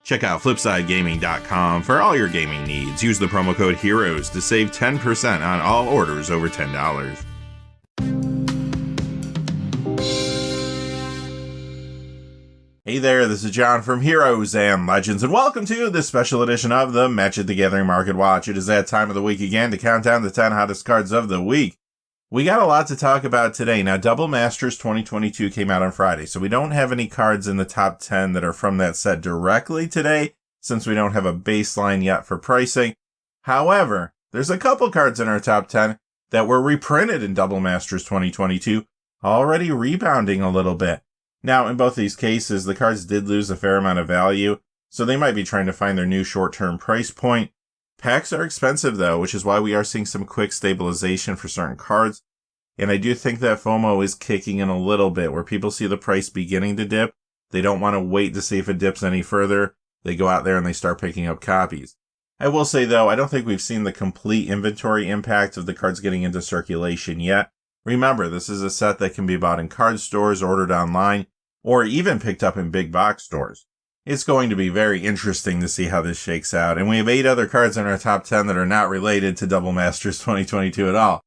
Check out FlipsideGaming.com for all your gaming needs. Use the promo code HEROES to save 10% on all orders over $10. Hey there, this is John from Heroes and Legends, and welcome to this special edition of the Magic the Gathering Market Watch. It is that time of the week again to count down the 10 hottest cards of the week. We got a lot to talk about today. Now, Double Masters 2022 came out on Friday, so we don't have any cards in the top 10 that are from that set directly today, since we don't have a baseline yet for pricing. However, there's a couple cards in our top 10 that were reprinted in Double Masters 2022, already rebounding a little bit. Now, in both these cases, the cards did lose a fair amount of value, so they might be trying to find their new short-term price point. Packs are expensive, though, which is why we are seeing some quick stabilization for certain cards. And I do think that FOMO is kicking in a little bit, where people see the price beginning to dip. They don't want to wait to see if it dips any further. They go out there and they start picking up copies. I will say, though, I don't think we've seen the complete inventory impact of the cards getting into circulation yet. Remember, this is a set that can be bought in card stores, ordered online, or even picked up in big box stores. It's going to be very interesting to see how this shakes out, and we have 8 other cards in our top 10 that are not related to Double Masters 2022 at all.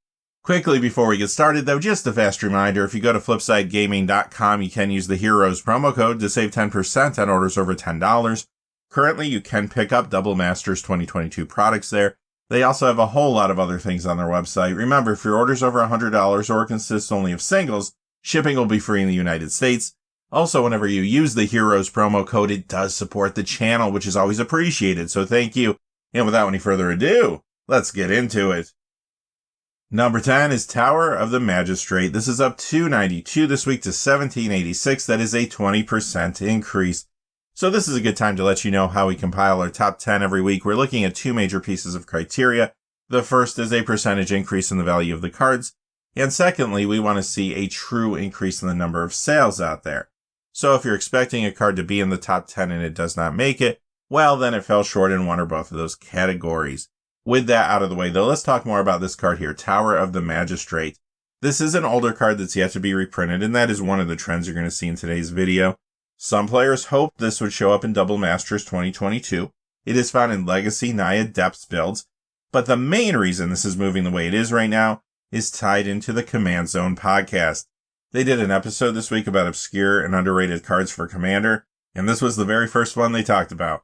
Quickly before we get started, though, just a fast reminder, if you go to FlipsideGaming.com, you can use the HEROES promo code to save 10% on orders over $10. Currently, you can pick up Double Masters 2022 products there. They also have a whole lot of other things on their website. Remember, if your order's over $100 or consists only of singles, shipping will be free in the United States. Also, whenever you use the HEROES promo code, it does support the channel, which is always appreciated, so thank you. And without any further ado, let's get into it. Number 10 is Tower of the Magistrate. This is up $2.92 this week to $17.86. That is a 20% increase. So this is a good time to let you know how we compile our top 10 every week. We're looking at 2 major pieces of criteria. The first is a percentage increase in the value of the cards. And secondly, we want to see a true increase in the number of sales out there. So if you're expecting a card to be in the top 10 and it does not make it, well, then it fell short in one or both of those categories. With that out of the way, though, let's talk more about this card here, Tower of the Magistrate. This is an older card that's yet to be reprinted, and that is one of the trends you're going to see in today's video. Some players hoped this would show up in Double Masters 2022. It is found in Legacy Naya Depths builds, but the main reason this is moving the way it is right now is tied into the Command Zone podcast. They did an episode this week about obscure and underrated cards for Commander, and this was the very first one they talked about.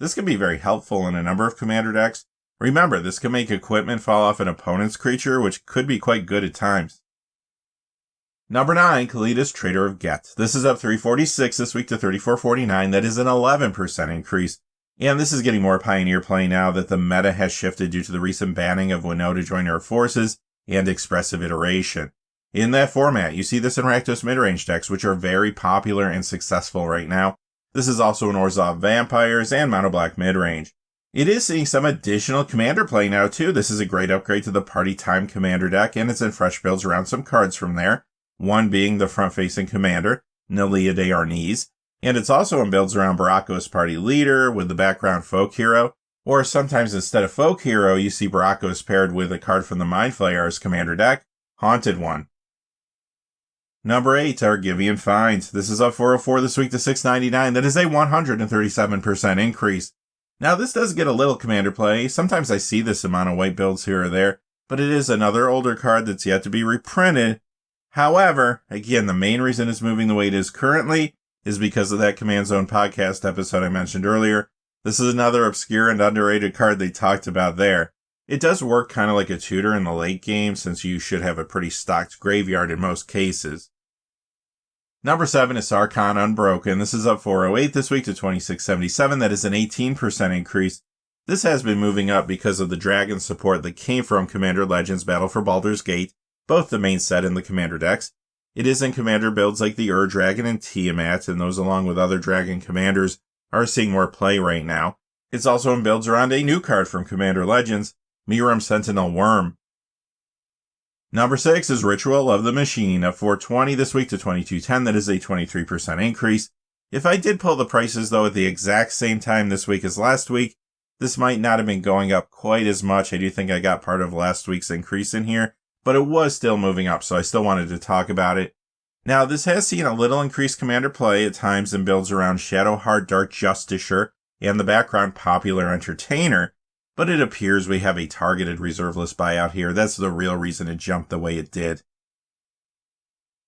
This can be very helpful in a number of Commander decks. Remember, this can make equipment fall off an opponent's creature, which could be quite good at times. Number 9, Kalidas, Trader of Get. This is up $3.46 this week to $34.49. That is an 11% increase. And this is getting more Pioneer play now that the meta has shifted due to the recent banning of Winnow to join our forces and Expressive Iteration. In that format, you see this in Rakdos midrange decks, which are very popular and successful right now. This is also in Orzhov Vampires and Mono Black midrange. It is seeing some additional Commander play now, too. This is a great upgrade to the Party Time Commander deck, and it's in fresh builds around some cards from there. One being the front-facing Commander, Nelia de Arnis, and it's also in builds around Barakos Party Leader with the background Folk Hero, or sometimes instead of Folk Hero, you see Barakos paired with a card from the Mind Flayer's Commander deck, Haunted One. Number 8, Argivian Find. This is up $4.04 this week to $6.99. That is a 137% increase. Now, this does get a little Commander play. Sometimes I see this in mono white builds here or there, but it is another older card that's yet to be reprinted. However, again, the main reason it's moving the way it is currently is because of that Command Zone podcast episode I mentioned earlier. This is another obscure and underrated card they talked about there. It does work kind of like a tutor in the late game, since you should have a pretty stocked graveyard in most cases. Number 7 is Sarkhan Unbroken. This is up $4.08 this week to $26.77. That is an 18% increase. This has been moving up because of the Dragon support that came from Commander Legends Battle for Baldur's Gate, both the main set and the Commander decks. It is in Commander builds like the Dragon and Tiamat, and those along with other Dragon Commanders are seeing more play right now. It's also in builds around a new card from Commander Legends, Miram Sentinel Worm. Number 6 is Ritual of the Machine, up $4.20 this week to $22.10. That is a 23% increase. If I did pull the prices, though, at the exact same time this week as last week, this might not have been going up quite as much. I do think I got part of last week's increase in here, but it was still moving up, so I still wanted to talk about it. Now, this has seen a little increased Commander play at times in builds around Shadowheart Dark Justicer, and the background popular entertainer, but it appears we have a targeted reserve list buyout here. That's the real reason it jumped the way it did.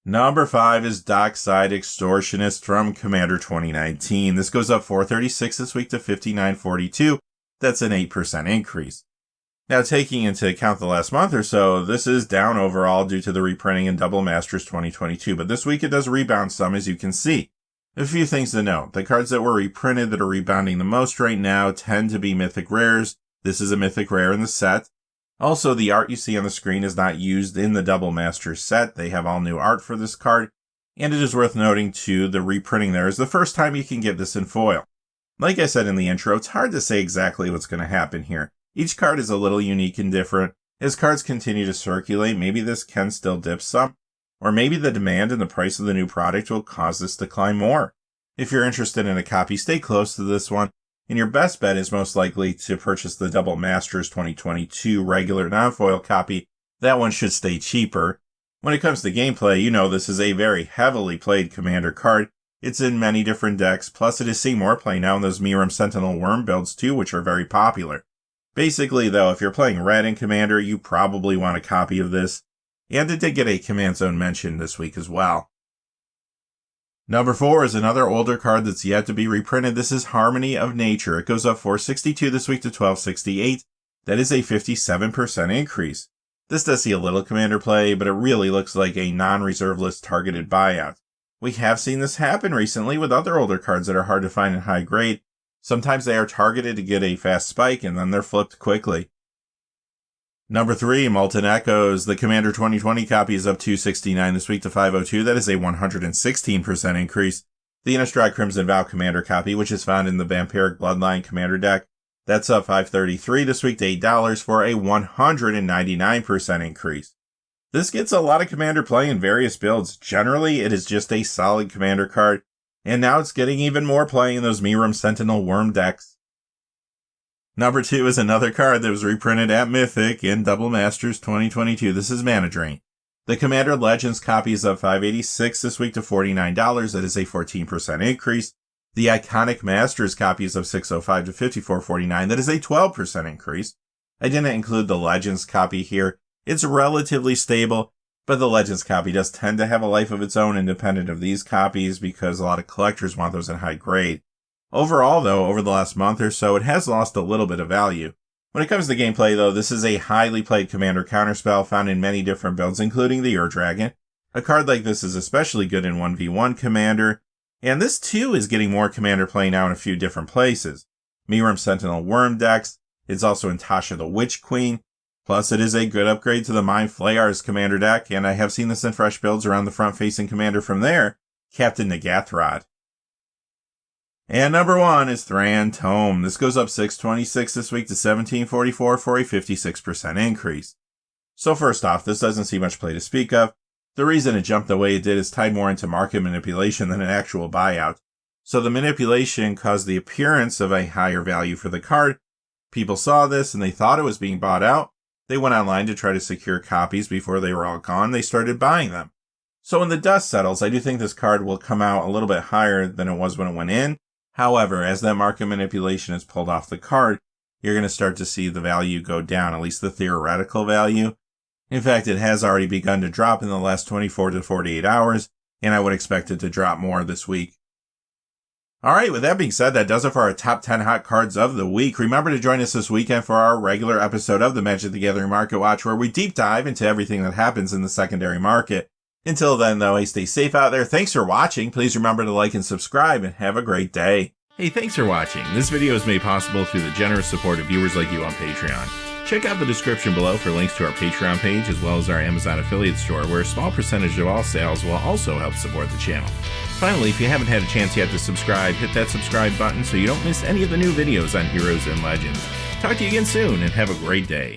Number 5 is Dockside Extortionist from Commander 2019. This goes up $4.36 this week to $59.42. That's an 8% increase. Now, taking into account the last month or so, this is down overall due to the reprinting in Double Masters 2022, but this week it does rebound some, as you can see. A few things to note. The cards that were reprinted that are rebounding the most right now tend to be Mythic Rares. This is a Mythic Rare in the set. Also, the art you see on the screen is not used in the Double Masters set. They have all new art for this card. And it is worth noting, too, the reprinting there is the first time you can get this in foil. Like I said in the intro, it's hard to say exactly what's going to happen here. Each card is a little unique and different. As cards continue to circulate, maybe this can still dip some. Or maybe the demand and the price of the new product will cause this to climb more. If you're interested in a copy, stay close to this one. And your best bet is most likely to purchase the Double Masters 2022 regular non-foil copy. That one should stay cheaper. When it comes to gameplay, you know this is a very heavily played Commander card. It's in many different decks, plus it is seeing more play now in those Miram Sentinel Worm builds too, which are very popular. Basically though, if you're playing red in Commander, you probably want a copy of this. And it did get a Command Zone mention this week as well. Number 4 is another older card that's yet to be reprinted. This is Harmony of Nature. It goes up $4.62 this week to $12.68. That is a 57% increase. This does see a little Commander play, but it really looks like a non-reserve list targeted buyout. We have seen this happen recently with other older cards that are hard to find in high grade. Sometimes they are targeted to get a fast spike, and then they're flipped quickly. Number 3, Molten Echoes. The Commander 2020 copy is up $2.69 this week to $5.02. That is a 116% increase. The Innistrad Crimson Vow Commander copy, which is found in the Vampiric Bloodline Commander deck, that's up $5.33 this week to $8 for a 199% increase. This gets a lot of Commander play in various builds. Generally, it is just a solid Commander card, and now it's getting even more play in those Miram Sentinel Worm decks. Number 2 is another card that was reprinted at Mythic in Double Masters 2022. This is Mana Drain. The Commander Legends copy is up $5.86 this week to $49. That is a 14% increase. The Iconic Masters copy is up $6.05 to $54.49. That is a 12% increase. I didn't include the Legends copy here. It's relatively stable, but the Legends copy does tend to have a life of its own independent of these copies because a lot of collectors want those in high grade. Overall, though, over the last month or so, it has lost a little bit of value. When it comes to gameplay, though, this is a highly played Commander counterspell found in many different builds, including the Ur-Dragon. A card like this is especially good in 1v1 Commander, and this too is getting more Commander play now in a few different places. Miram Sentinel Worm decks, it's also in Tasha the Witch Queen, plus it is a good upgrade to the Mind Flayer's Commander deck, and I have seen this in fresh builds around the front-facing Commander from there, Captain Nagathrod. And number 1 is Thran Tome. This goes up $6.26 this week to $17.44 for a 56% increase. So first off, this doesn't see much play to speak of. The reason it jumped the way it did is tied more into market manipulation than an actual buyout. So the manipulation caused the appearance of a higher value for the card. People saw this and they thought it was being bought out. They went online to try to secure copies before they were all gone. They started buying them. So when the dust settles, I do think this card will come out a little bit higher than it was when it went in. However, as that market manipulation is pulled off the card, you're going to start to see the value go down, at least the theoretical value. In fact, it has already begun to drop in the last 24 to 48 hours, and I would expect it to drop more this week. Alright, with that being said, that does it for our top 10 hot cards of the week. Remember to join us this weekend for our regular episode of the Magic the Gathering Market Watch, where we deep dive into everything that happens in the secondary market. Until then, though, stay safe out there. Thanks for watching. Please remember to like and subscribe, and have a great day. Hey, thanks for watching. This video is made possible through the generous support of viewers like you on Patreon. Check out the description below for links to our Patreon page, as well as our Amazon affiliate store, where a small percentage of all sales will also help support the channel. Finally, if you haven't had a chance yet to subscribe, hit that subscribe button so you don't miss any of the new videos on Heroes and Legends. Talk to you again soon, and have a great day.